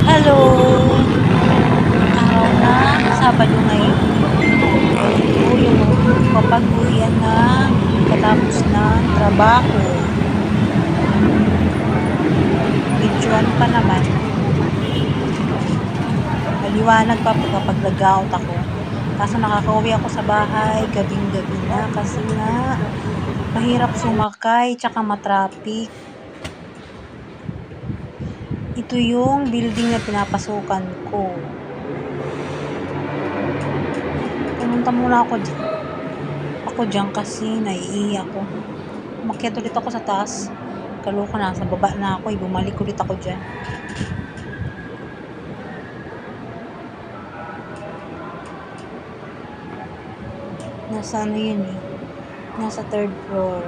Hello! Araw ng Sabado ngayon. Ito yung papag-uwian ng katapos ng trabaho. Medyo ano pa naman, maliwanag pa kapag nag-out ako. Kaso nakakauwi ako sa bahay, gabing-gabi na kasi nga mahirap sumakay tsaka matraffic. Ito yung building na pinapasukan ko. Pumunta muna ako dyan kasi naiiyak ako. Umakyat ulit ako sa taas. Kaloka na, sa baba na ako. Bumalik ulit ako dyan. Nasa ano yun eh. Nasa 3rd floor.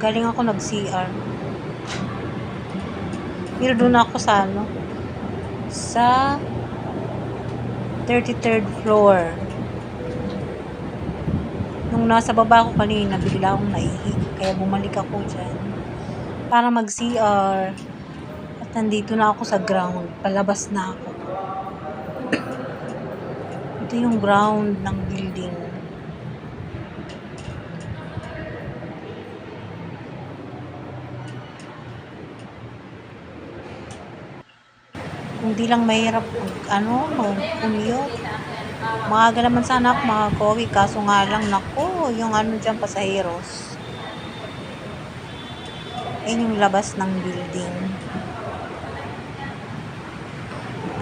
Galing ako nag-CR. Pero doon ako sa ano. Sa 33rd floor. Nung nasa baba ako kanina, bigla akong naihi. Kaya bumalik ako dyan. Para mag-CR. At nandito na ako sa ground. Palabas na ako. Ito yung ground ng building. Kung di lang mahirap mag-commute. Maaga naman sana ako makakauwi. Kaso nga lang, naku, yung dyan, pasaheros. Ayun yung labas ng building.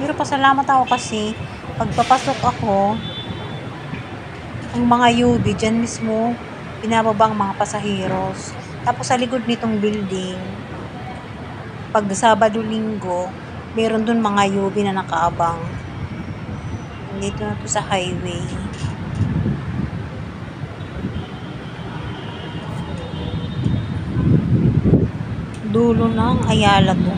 Pero pasalamat ako kasi pagpapasok ako, ang mga UV dyan mismo pinababa ang mga pasaheros. Tapos sa likod nitong building, pag Sabado Linggo, meron dun mga UV na nakaabang. Dito na to sa highway. Dulo ng Ayala to.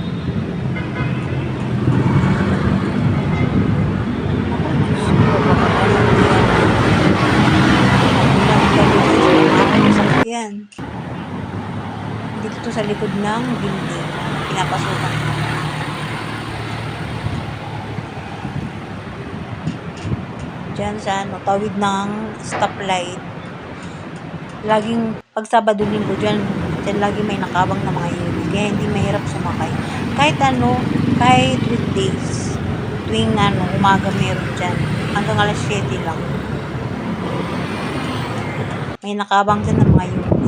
Yan. Dito to sa likod ng building. Pinapasukan ko. Diyan sa tawid ng stoplight. Laging pag Sabado Linggo dyan lagi may nakabang na mga UV. Kaya hindi mahirap sumakay. Kahit weekdays. Tuwing umaga meron dyan. Hanggang alas 7 lang. May nakabang dyan ng mga UV.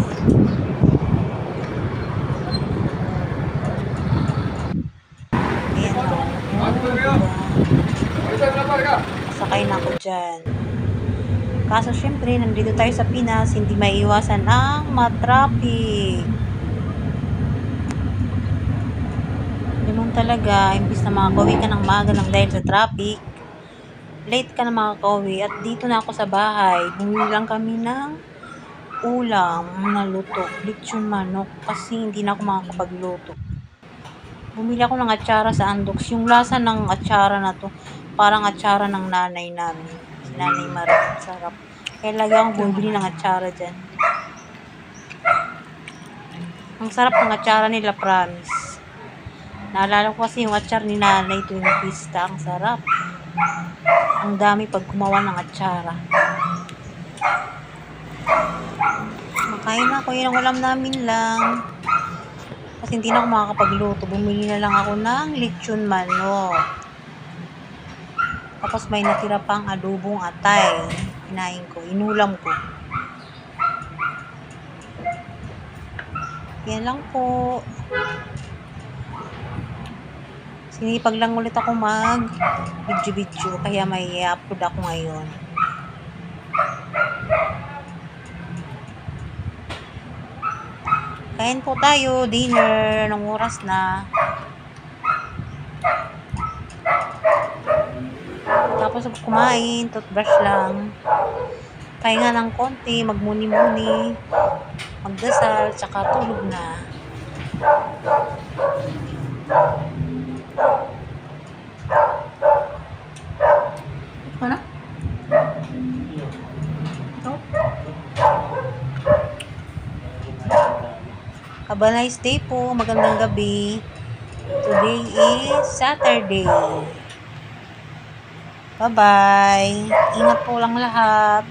Ayan o. Sakay na ako dyan. Kaso syempre, nandito tayo sa Pinas, hindi maiiwasan ang matraffic. Ganun talaga, imbis na makakauwi ka ng maaga ng dahil sa traffic, late ka na makakauwi. At dito na ako sa bahay, bumili lang kami ng ulam na luto, lechon manok, kasi hindi na ako makakapagluto. Bumili ako ng atsara sa Andox. Yung lasa ng atsara na to, parang atsara ng nanay namin. Si Nanay Marie. Sarap. Kaya lagi akong bumili ng atsara dyan. Ang sarap ng atsara nila, promise. Naalala ko kasi yung atsara ni nanay tuwing pista. Ang sarap. Ang dami pag gumawa ng atsara. Makain na ako. Yun ang ulam namin lang. Kasi hindi na ako makakapagluto. Bumili na lang ako ng lechon manok. Tapos may natira pang adobong atay. Kinain ko. Inulam ko. Yan lang po. Sinipag lang ulit ako mag-video. Kaya may i-upload ako ngayon. Kain po tayo, dinner, ng oras na. Tapos kumain, toothbrush lang. Pahinga ng konti, magmuni-muni, magdasal, tsaka tulog na. Ano? Ito? Have a nice day po. Magandang gabi. Today is Saturday. Bye-bye. Ingat po lang lahat.